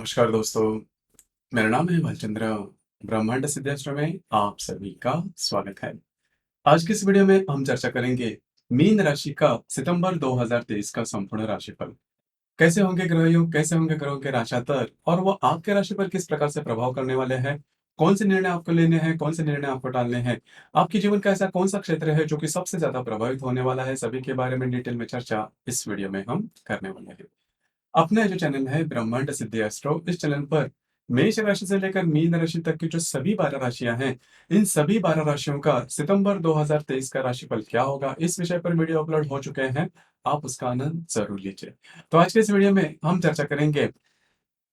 नमस्कार दोस्तों, मेरा नाम है भालचंद्र। ब्रह्मांड सिद्धाश्रम में आप सभी का स्वागत है। आज की इस वीडियो में हम चर्चा करेंगे मीन राशि का सितंबर 2023 का संपूर्ण राशिफल। कैसे होंगे ग्रह योग, कैसे होंगे ग्रहों के राशांतर और वो आपके राशि पर किस प्रकार से प्रभाव करने वाले हैं। कौन से निर्णय आपको लेने हैं, कौन से निर्णय आपको टालने हैं। आपके जीवन का ऐसा कौन सा क्षेत्र है जो कि सबसे ज्यादा प्रभावित होने वाला है, सभी के बारे में डिटेल में चर्चा इस वीडियो में हम करने वाले हैं। अपना जो चैनल है ब्रह्मांड सिद्धि एस्ट्रो, इस चैनल पर मेष राशि से लेकर मीन राशि तक की जो सभी 12 राशियां हैं, इन सभी 12 राशियों का सितंबर 2023 का राशिफल क्या होगा, इस विषय पर वीडियो अपलोड हो चुके हैं। आप उसका आनंद जरूर लीजिए। तो आज के इस वीडियो में हम चर्चा करेंगे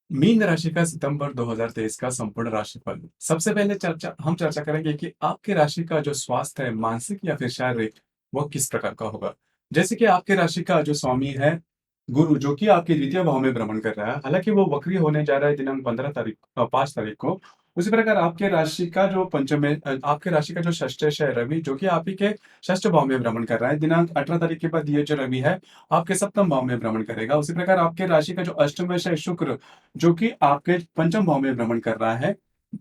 मीन राशि का सितंबर 2023 का संपूर्ण राशिफल। सबसे पहले चर्चा करेंगे कि आपकी राशि का जो स्वास्थ्य है, मानसिक या फिर शारीरिक, वो किस प्रकार का होगा। जैसे कि आपकी राशि का जो स्वामी है गुरु, जो कि आपके द्वितीय भाव में भ्रमण कर रहा है, हालांकि वो वक्री होने जा रहा है दिनांक 5 तारीख को। उसी प्रकार आपके राशि का जो पंचम है, आपके राशि का जो षष्ठेश है रवि, जो कि आप ही के षष्ठ भाव में भ्रमण कर रहा है दिनांक 18 तारीख के बाद, ये जो रवि है आपके सप्तम भाव में भ्रमण करेगा। उसी प्रकार आपके राशि का जो अष्टमेश है शुक्र, जो कि आपके पंचम भाव में भ्रमण कर रहा है,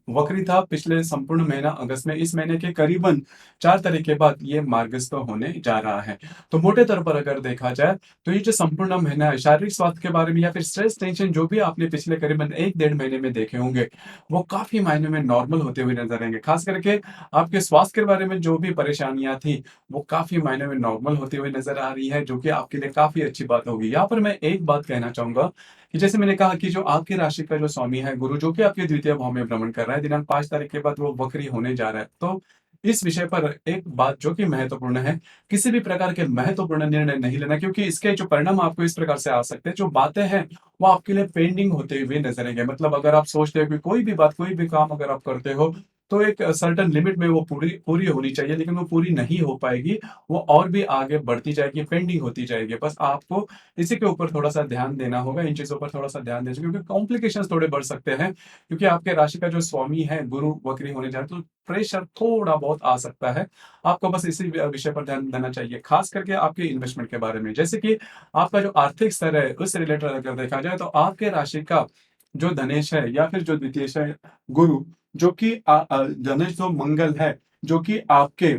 वक्री था पिछले संपूर्ण महीना अगस्त में। इस महीने के करीबन 4 तारीख के बाद ये मार्गस्थ होने जा रहा है। तो मोटे तौर पर अगर देखा जाए तो ये जो संपूर्ण महीना है, शारीरिक स्वास्थ्य के बारे में या फिर स्ट्रेस टेंशन जो भी आपने पिछले करीबन 1 डेढ़ महीने में देखे होंगे, वो काफी मायने में नॉर्मल होते हुए नजर आएंगे। खास करके आपके स्वास्थ्य के बारे में जो भी परेशानियां थी, वो काफी मायने में नॉर्मल होती हुई नजर आ रही है, जो कि आपके लिए काफी अच्छी बात होगी। यहाँ पर मैं एक बात कहना चाहूंगा कि जैसे मैंने कहा कि जो आपकी राशि का जो स्वामी है गुरु, जो कि आपके द्वितीय भाव में भ्रमण कर रहा है दिनांक 5 तारीख के बाद, वो वक्री होने जा रहा है। तो इस विषय पर एक बात जो कि महत्वपूर्ण है, किसी भी प्रकार के महत्वपूर्ण निर्णय नहीं लेना, क्योंकि इसके जो परिणाम आपको इस प्रकार से आ सकते हैं, जो बातें हैं वो आपके लिए पेंडिंग होते हुए नजर आएंगे। मतलब अगर आप सोचते हो कि कोई भी बात, कोई भी काम अगर आप करते हो तो एक सर्टेन लिमिट में वो पूरी पूरी होनी चाहिए, लेकिन वो पूरी नहीं हो पाएगी। वो और भी आगे बढ़ती जाएगी, पेंडिंग होती जाएगी। बस आपको इसी के ऊपर थोड़ा सा ध्यान देना होगा, इन चीजों पर थोड़ा सा ध्यान देना, क्योंकि कॉम्प्लिकेशंस थोड़े बढ़ सकते हैं। क्योंकि आपके राशि का जो स्वामी है गुरु वक्री होने जा रहा है, तो प्रेशर थोड़ा बहुत आ सकता है। आपको बस इसी विषय पर ध्यान देना चाहिए, खास करके आपके इन्वेस्टमेंट के बारे में। जैसे कि आपका जो आर्थिक स्तर है उससे रिलेटेड अगर देखा जाए, तो आपके राशि का जो धनेश है या फिर जो द्वितीय है गुरु, जो कि धनेश जो मंगल है, जो कि आपके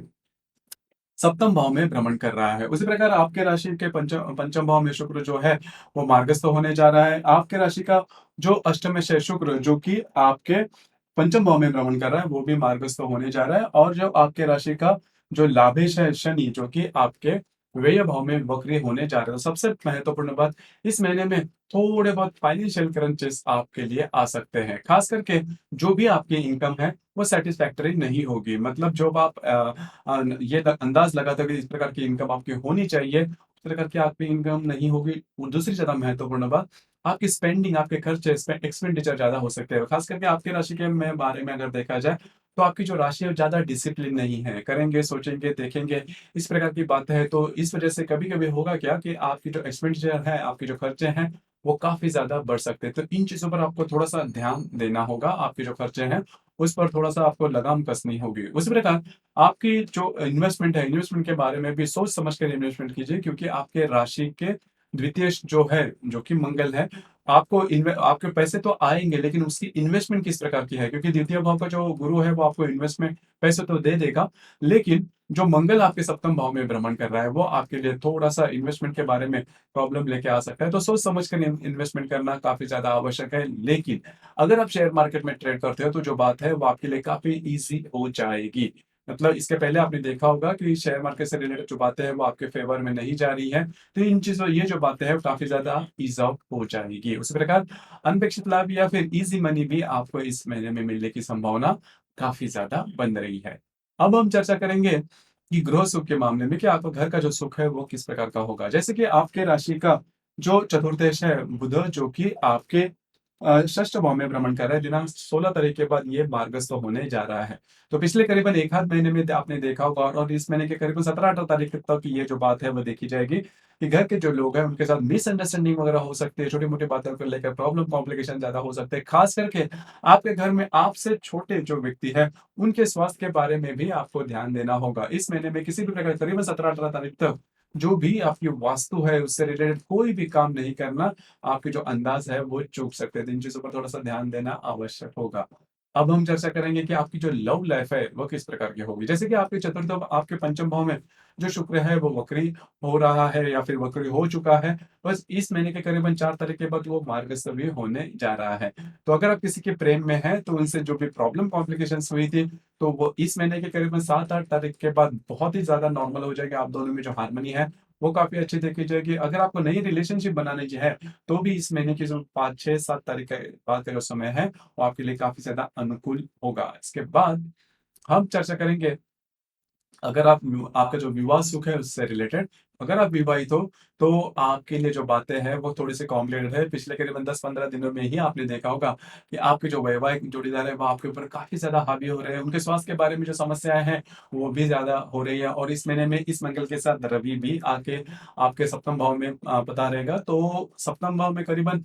सप्तम भाव में भ्रमण कर रहा है। उसी प्रकार आपके राशि के पंचम पंचम भाव में शुक्र जो है वो मार्गस्थ होने जा रहा है। आपके राशि का जो अष्टम है शुक्र, जो कि आपके पंचम भाव में भ्रमण कर रहा है, वो भी मार्गस्थ होने जा रहा है। और जो आपके राशि का जो लाभेश है शनि, जो कि आपके व्यय भाव में वक्री होने जा रहा है। तो सबसे महत्वपूर्ण बात, इस महीने में थोड़े बहुत फाइनेंशियल क्रंचेस आपके लिए आ सकते हैं। खास करके जो भी आपकी इनकम है वो सेटिस्फैक्टरी नहीं होगी। मतलब जो आप ये अंदाज लगाते हो कि इस प्रकार की इनकम आपकी होनी चाहिए, उस प्रकार की आपकी इनकम नहीं होगी। दूसरी ज्यादा महत्वपूर्ण बात, आपकी स्पेंडिंग, आपके खर्चे, एक्सपेंडिचर ज्यादा हो सकते हैं। खास करके आपकी राशि के में बारे में अगर देखा जाए, तो आपकी जो राशि है ज्यादा डिसिप्लिन नहीं है, करेंगे सोचेंगे देखेंगे, इस प्रकार की बातें हैं। तो इस वजह से कभी कभी होगा क्या कि आपकी जो एक्सपेंडिचर है, आपके जो खर्चे हैं, वो काफी ज्यादा बढ़ सकते हैं। तो इन चीजों पर आपको थोड़ा सा ध्यान देना होगा। आपके जो खर्चे हैं उस पर थोड़ा सा आपको लगाम कसनी होगी। उसी प्रकार आपकी जो इन्वेस्टमेंट है, इन्वेस्टमेंट के बारे में भी सोच समझ कर इन्वेस्टमेंट कीजिए, क्योंकि आपके राशि के द्वितीय जो है, जो कि मंगल है, आपके पैसे तो आएंगे, लेकिन उसकी इन्वेस्टमेंट किस प्रकार की है, क्योंकि द्वितीय भाव का जो गुरु है वो आपको इन्वेस्टमेंट पैसे तो दे देगा, लेकिन जो मंगल आपके सप्तम भाव में भ्रमण कर रहा है, वो आपके लिए थोड़ा सा इन्वेस्टमेंट के बारे में प्रॉब्लम लेके आ सकता है। तो सोच समझ कर इन्वेस्टमेंट करना काफी ज्यादा आवश्यक है। लेकिन अगर आप शेयर मार्केट में ट्रेड करते हो, तो जो बात है वो आपके लिए काफी इजी हो जाएगी। मतलब इसके पहले आपने देखा होगा कि शेयर मार्केट से रिलेटेड जो बातें हैं वो आपके फेवर में नहीं जा रही है। तो इन चीजों, ये जो बातें हैं, काफी ज्यादा ईज आउट हो जाएगी। उसी प्रकार अनपेक्षित लाभ या फिर इजी मनी भी आपको इस महीने में मिलने की संभावना काफी ज्यादा बन रही है। अब हम चर्चा करेंगे कि गृह सुख के मामले में, कि आपका घर का जो सुख है वो किस प्रकार का होगा। जैसे कि आपके राशि का जो चतुर्दश है बुध, जो कि आपके षष्ठ भाव में भ्रमण कर रहा है दिनांक 16 तारीख के बाद, ये मार्गस्थ होने जा रहा है। तो पिछले करीबन एक आध महीने में आपने देखा होगा, और इस महीने के करीबन 17-18 तारीख तक ये जो बात है वो देखी जाएगी कि घर के जो लोग हैं उनके साथ मिसअंडरस्टैंडिंग वगैरह हो सकती है, छोटी मोटी बातों को लेकर प्रॉब्लम कॉम्प्लिकेशन ज्यादा हो सकते हैं। खास करके आपके घर में आपसे छोटे जो व्यक्ति है, उनके स्वास्थ्य के बारे में भी आपको ध्यान देना होगा। इस महीने में किसी भी प्रकार, करीबन 17-18 तारीख तक जो भी आपकी वास्तु है उससे रिलेटेड कोई भी काम नहीं करना, आपके जो अंदाज है वो चूक सकते हैं। तो इन चीज़ों पर थोड़ा-सा ध्यान देना आवश्यक होगा। अब हम चर्चा करेंगे कि आपकी जो लव लाइफ है वो किस प्रकार की होगी। जैसे कि आपके चतुर्थ आपके पंचम भाव में जो शुक्र है वो वक्री हो रहा है या फिर वक्री हो चुका है। बस इस महीने के करीबन 4 तारीख के बाद वो मार्गस्थ भी होने जा रहा है। तो अगर आप किसी के प्रेम में हैं तो उनसे जो भी प्रॉब्लम कॉम्प्लिकेशंस हुई थी, तो वो इस महीने के करीबन 7-8 तारीख के बाद बहुत ही ज़्यादा नॉर्मल हो जाएगी। आप दोनों में जो हार्मनी है वो काफ़ी अच्छी देखी जाएगी। अगर आपको नई रिलेशनशिप बनानी है, तो भी इस महीने की जो 5, 6, 7 तारीख के बाद का जो समय है, वो आपके लिए काफ़ी ज़्यादा अनुकूल होगा। इसके बाद हम चर्चा करेंगे, अगर आपका जो विवाह सुख है उससे रिलेटेड, अगर आप विवाहित हो, तो आपके लिए जो बातें हैं वो थोड़ी-सी कॉम्प्लिकेटेड है। पिछले करीबन 10-15 दिनों में ही आपने देखा होगा कि आपके जो वैवाहिक जोड़ीदार है वो आपके ऊपर काफ़ी ज़्यादा हावी हो रहे हैं। उनके स्वास्थ्य के बारे में जो समस्याएँ हैं, वो भी ज़्यादा हो रही है और इस महीने में इस मंगल के साथ रवि भी आके आपके सप्तम भाव में पता रहेगा। तो सप्तम भाव में करीबन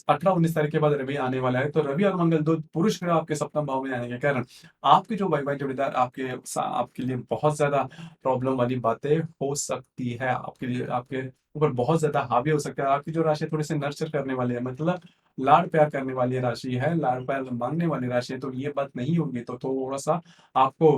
18-19 तारीख के बाद रवि आने वाला है। तो रवि और मंगल 2 पुरुष ग्रह आपके सप्तम भाव में आने के कारण आपके जो वैवाहिक जोड़ीदार आपके लिए बहुत ज़्यादा प्रॉब्लम वाली बातें हो सकती है। आपके लिए आपके ऊपर बहुत ज़्यादा हावी हो सकता है। आपकी जो राशि थोड़ी-सी नर्चर करने वाली है, मतलब लाड-प्यार करने वाली राशि है, लाड-प्यार माँगने वाली राशि है, तो ये बात नहीं होगी तो थोड़ा-सा आपको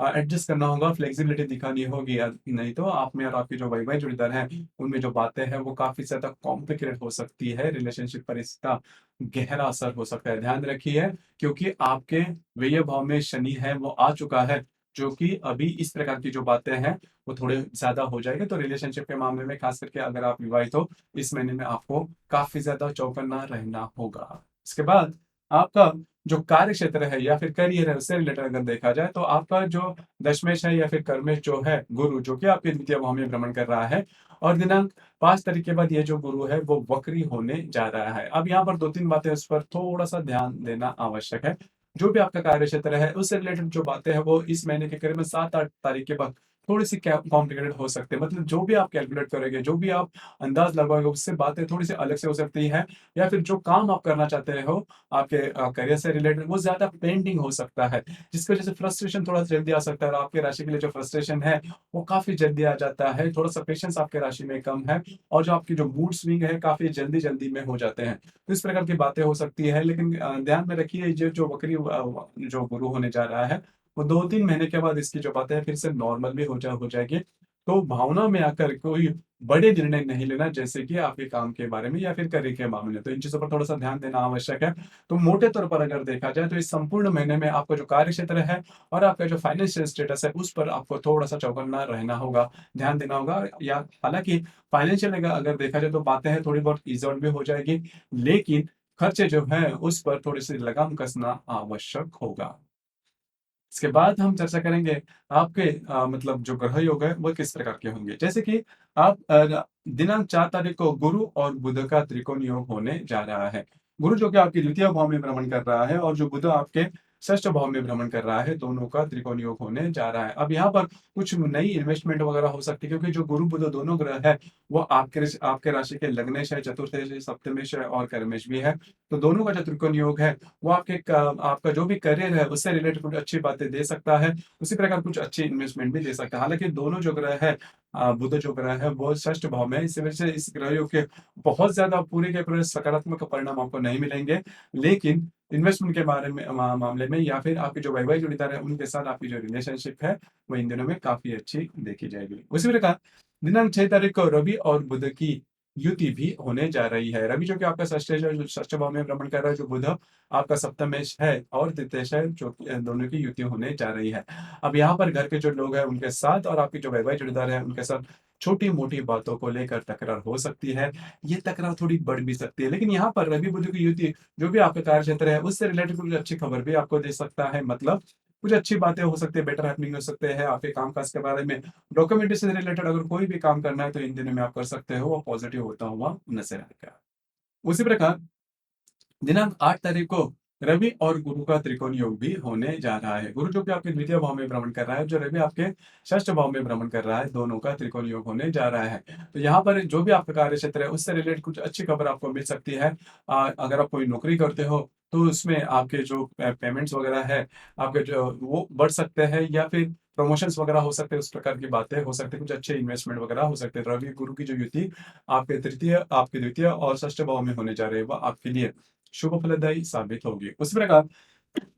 एडजस्ट करना होगा, फ्लेक्सिबिलिटी दिखानी होगी। नहीं तो आप में और आपके जो वैवाहिक जोड़ीदार हैं, उनमें जो बातें हैं वो काफ़ी ज़्यादा कॉम्प्लिकेटेड हो सकती है। रिलेशनशिप पर इसका गहरा असर हो सकता है। ध्यान रखिए, क्योंकि आपके व्यय भाव में शनि है वो आ चुका है, जो कि अभी इस प्रकार की जो बातें हैं वो थोड़े ज़्यादा हो जाएँगे। तो रिलेशनशिप के मामले में ख़ास करके अगर आप विवाहित हो, इस महीने में आपको काफ़ी ज़्यादा चौकन्ना रहना होगा। इसके बाद आपका जो कार्य क्षेत्र है या फिर करियर है उससे रिलेटेड अगर देखा जाए, तो आपका जो दशमेश है या फिर कर्मेश जो है गुरु, जो कि आपके द्वितीय भाव में भ्रमण कर रहा है और दिनांक 5 तारीख के बाद ये जो गुरु है वो वक्री होने जा रहा है। अब यहाँ पर 2-3 बातें उस पर थोड़ा-सा ध्यान देना आवश्यक है। जो भी आपका कार्य क्षेत्र है, उससे रिलेटेड जो बातें हैं, वो इस महीने के करीबन 7-8 तारीख के बाद थोड़ी-सी क्या कॉम्प्लिकेटेड हो सकते हैं। मतलब जो भी आप कैलकुलेट करोगे, जो भी आप अंदाज़ लगाओगे, उससे बातें थोड़ी-सी अलग से हो सकती हैं या फिर जो काम आप करना चाहते हो, आपके करियर से रिलेटेड, वो ज़्यादा पेंडिंग हो सकता है, जिसकी वजह से फ्रस्ट्रेशन थोड़ा जल्दी आ सकता है और आपकी राशि के लिए जो फ्रस्ट्रेशन है, वो काफ़ी जल्दी आ जाता है। थोड़ा-सा पेशेंस आपकी राशि में कम है और जो आपकी जो मूड स्विंग है, काफ़ी जल्दी-जल्दी में हो जाते हैं। तो इस प्रकार की बातें हो सकती है, लेकिन ध्यान में रखिए ये जो वक्री जो गुरु होने जा रहा है, वो 2-3 महीने के बाद इसकी जो बातें हैं फिर से नॉर्मल भी हो जाएगी। तो भावना में आकर कोई बड़े निर्णय नहीं लेना, जैसे कि आपके काम के बारे में या फिर करियर के मामले में। तो इन चीज़ों पर थोड़ा-सा ध्यान देना आवश्यक है। तो मोटे तौर पर अगर देखा जाए तो इस संपूर्ण महीने में आपका जो कार्य क्षेत्र है और आपका जो फाइनेंशियल स्टेटस है, उस पर आपको थोड़ा-सा चौकन्ना रहना होगा, ध्यान देना होगा। या हालाँकि फाइनेंशियल अगर देखा जाए तो बातें हैं थोड़ी बहुत ईज़ आउट भी हो जाएगी, लेकिन खर्चे जो हैं उस पर थोड़ी-सी लगाम कसना आवश्यक होगा। इसके बाद हम चर्चा करेंगे आपके मतलब जो ग्रह योग है वो किस प्रकार के होंगे। जैसे कि आप दिनांक 4 तारीख को गुरु और बुध का त्रिकोण योग होने जा रहा है। गुरु जो कि आपके द्वितीय भाव में भ्रमण कर रहा है और जो बुध आपके षष्ठ भाव में भ्रमण कर रहा है, दोनों का त्रिकोण योग होने जा रहा है। अब यहाँ पर कुछ नई इन्वेस्टमेंट वगैरह हो सकती है, क्योंकि जो गुरु बुध दोनों ग्रह है वो आपके राशि के लग्नेश है, चतुर्थेश है, सप्तमेश है और कर्मेश भी है। तो दोनों का जो त्रिकोण योग है वो आपका जो भी करियर है उससे रिलेटेड कुछ अच्छी बातें दे सकता है। उसी प्रकार कुछ अच्छी इन्वेस्टमेंट भी दे सकता है। हालाँकि दोनों जो ग्रह है बुध जो ग्रह है वो षष्ठ भाव में है। इस वजह से इस ग्रह योग के बहुत ज़्यादा पूरे के पूरे सकारात्मक परिणाम आपको नहीं मिलेंगे। लेकिन इन्वेस्टमेंट के बारे में मामले में या फिर आपके जो वैवाहिक जोड़ीदार है उनके साथ आपकी जो रिलेशनशिप है वो इन दिनों में काफ़ी अच्छी देखी जाएगी। उसी प्रकार दिनांक 6 तारीख को रवि और बुध की युति भी होने जा रही है। रवि जो कि आपका षष्ठ भाव में भ्रमण कर रहा है, जो बुध आपका सप्तमेश है और तृतीयेश है, जो कि दोनों की युति होने जा रही है। अब यहाँ पर घर के जो लोग हैं उनके साथ और आपके जो वैवाहिक जोड़ीदार हैं उनके साथ छोटी-मोटी बातों को लेकर तकरार हो सकती है। ये तकरार थोड़ी बढ़ भी सकती है। लेकिन यहाँ पर रवि बुध की युति जो भी आपका कार्यक्षेत्र है उससे रिलेटेड कुछ अच्छी खबर भी आपको दे सकता है। मतलब कुछ अच्छी बातें हो सकती है, बेटर हैपनिंग हो सकते हैं आपके काम-काज के बारे में। डॉक्यूमेंटेशन से रिलेटेड अगर कोई भी काम करना है तो इन दिनों में आप कर सकते हो, वो पॉजिटिव होता हुआ नज़र आएगा। उसी प्रकार दिनांक 8 तारीख को रवि और गुरु का त्रिकोण योग भी होने जा रहा है। गुरु जो कि आपके द्वितीय भाव में भ्रमण कर रहा है, जो रवि आपके षष्ठ भाव में भ्रमण कर रहा है, दोनों का त्रिकोण योग होने जा रहा है। तो यहाँ पर जो भी आपका कार्य क्षेत्र है, उससे रिलेटेड कुछ अच्छी खबर आपको मिल सकती है। अगर आप कोई नौकरी करते हो, तो उसमें आपके जो पेमेंट्स वगैरह है, आपके जो वो बढ़ सकते हैं या फिर प्रमोशंस वगैरह हो सकते हैं, उस प्रकार की बातें हो सकती है, कुछ अच्छे इन्वेस्टमेंट वगैरह हो सकते हैं। रवि गुरु की जो युति आपके द्वितीय और षष्ठ भाव में होने जा रहे हैं, वह आपके लिए शुभ फलदायी साबित होगी। उसी प्रकार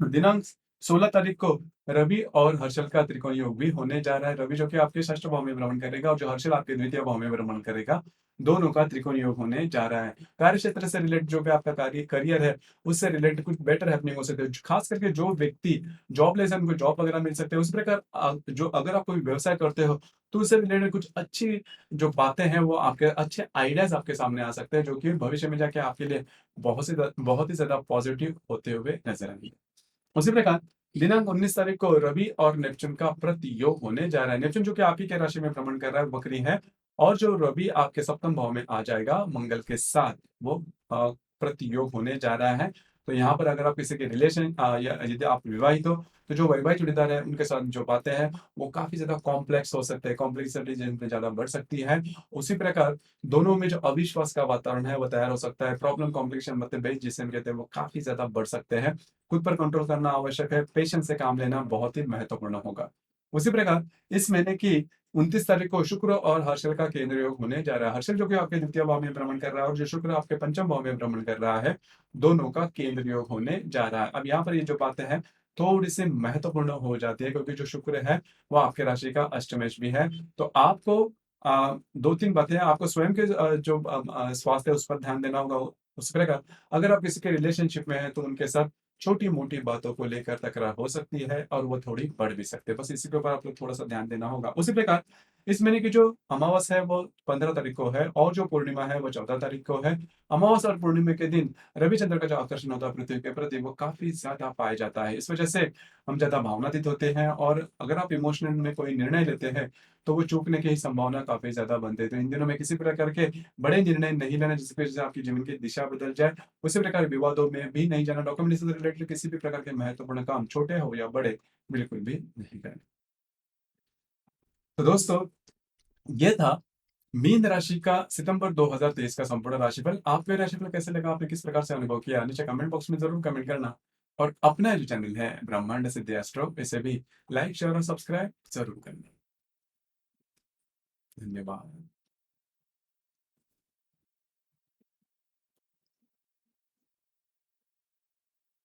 दिनांक 16 तारीख को रवि और हर्षल का त्रिकोण योग भी होने जा रहा है। रवि जो कि आपके षष्ठ भाव में भ्रमण करेगा और जो हर्षल आपके द्वितीय भाव में भ्रमण करेगा, दोनों का त्रिकोण योग होने जा रहा है। कार्य क्षेत्र से रिलेटेड जो भी आपका करियर है, उससे रिलेटेड कुछ बेटर हैपनिंग हो सकते हैं। खास करके जो व्यक्ति जॉबलेस है, उनको जॉब वगैरह मिल सकते हैं। उसी प्रकार जो अगर आप कोई व्यवसाय करते हो, तो उससे रिलेटेड कुछ अच्छी जो बातें हैं, वो आपके अच्छे आइडियाज आपके सामने आ सकते हैं, जो कि भविष्य में जाके आपके लिए बहुत ही ज्यादा पॉजिटिव होते हुए नजर आएंगे। उसी प्रकार दिनांक 19 तारीख को रवि और नेपच्यून का प्रति योग होने जा रहा है। नेपच्यून जो कि आप ही के राशि में भ्रमण कर रहा है, बकरी है, और जो रवि आपके सप्तम भाव में आ जाएगा मंगल के साथ, वो प्रति योग होने जा रहा है। तो यहाँ पर अगर आप किसी के रिलेशन या यदि आप विवाहित हो, तो जो वैवाहिक जोड़ीदार है, उनके साथ जो बातें हैं, वो काफी ज्यादा कॉम्प्लेक्स हो सकते हैं, कॉम्प्लेक्सिटी जिनमें ज्यादा बढ़ सकती है। उसी प्रकार दोनों में जो अविश्वास का वातावरण है, वो तैयार हो सकता है। प्रॉब्लम, कॉम्प्लिकेशन, मतभेद जिसे हम कहते हैं, वो काफी ज्यादा बढ़ सकते हैं। खुद पर कंट्रोल करना आवश्यक है। पेशेंस से काम लेना बहुत ही महत्वपूर्ण होगा। उसी प्रकार इस महीने की 29 तारीख को शुक्र और हर्षल का केंद्र योग होने जा रहा है। हर्षल जो कि आपके द्वितीय भाव में भ्रमण कर रहा है, और जो शुक्र आपके पंचम भाव में भ्रमण कर रहा है, दोनों का केंद्र योग होने जा रहा है। अब यहाँ पर ये जो बातें हैं, थोड़ी सी महत्वपूर्ण हो जाती है, क्योंकि जो शुक्र है, वो आपके राशि का अष्टमेश भी है। तो आपको दो तीन बातें हैं, आपको स्वयं के जो स्वास्थ्य है, उस पर ध्यान देना होगा। उस प्रकार अगर आप किसी के रिलेशनशिप में हैं, तो उनके साथ छोटी मोटी बातों को लेकर तकरार हो सकती है, और वो थोड़ी बढ़ भी सकती है। बस इसी के ऊपर आपको थोड़ा सा ध्यान देना होगा। उसी प्रकार इस महीने की जो अमावस है, वो 15 तारीख को है, और जो पूर्णिमा है, वो 14 तारीख को है। अमावस और पूर्णिमा के दिन रविचंद्र का जो आकर्षण होता है पृथ्वी के प्रति, वो काफी ज्यादा पाया जाता है। इस वजह से हम ज्यादा भावनातीत होते हैं, और अगर आप इमोशनल में कोई निर्णय लेते हैं, तो वो चूकने की संभावना काफी ज्यादा बनती है। तो इन दिनों में किसी प्रकार के बड़े निर्णय नहीं लेना, जिसकी वजह से आपकी जीवन की दिशा बदल जाए। उसी प्रकार विवादों में भी नहीं जाना। डॉक्यूमेंटेशन से रिलेटेड किसी भी प्रकार के महत्वपूर्ण काम, छोटे हो या बड़े, बिल्कुल भी नहीं करना। तो दोस्तों, ये था मीन राशि का सितंबर 2023 का संपूर्ण राशिफल। आपको ये राशिफल कैसे लगा, आपने किस प्रकार से अनुभव किया, नीचे कमेंट बॉक्स में जरूर कमेंट करना। और अपना जो चैनल है ब्रह्मांड सिद्धि एस्ट्रो, इसे भी लाइक, शेयर और सब्सक्राइब जरूर करना। धन्यवाद।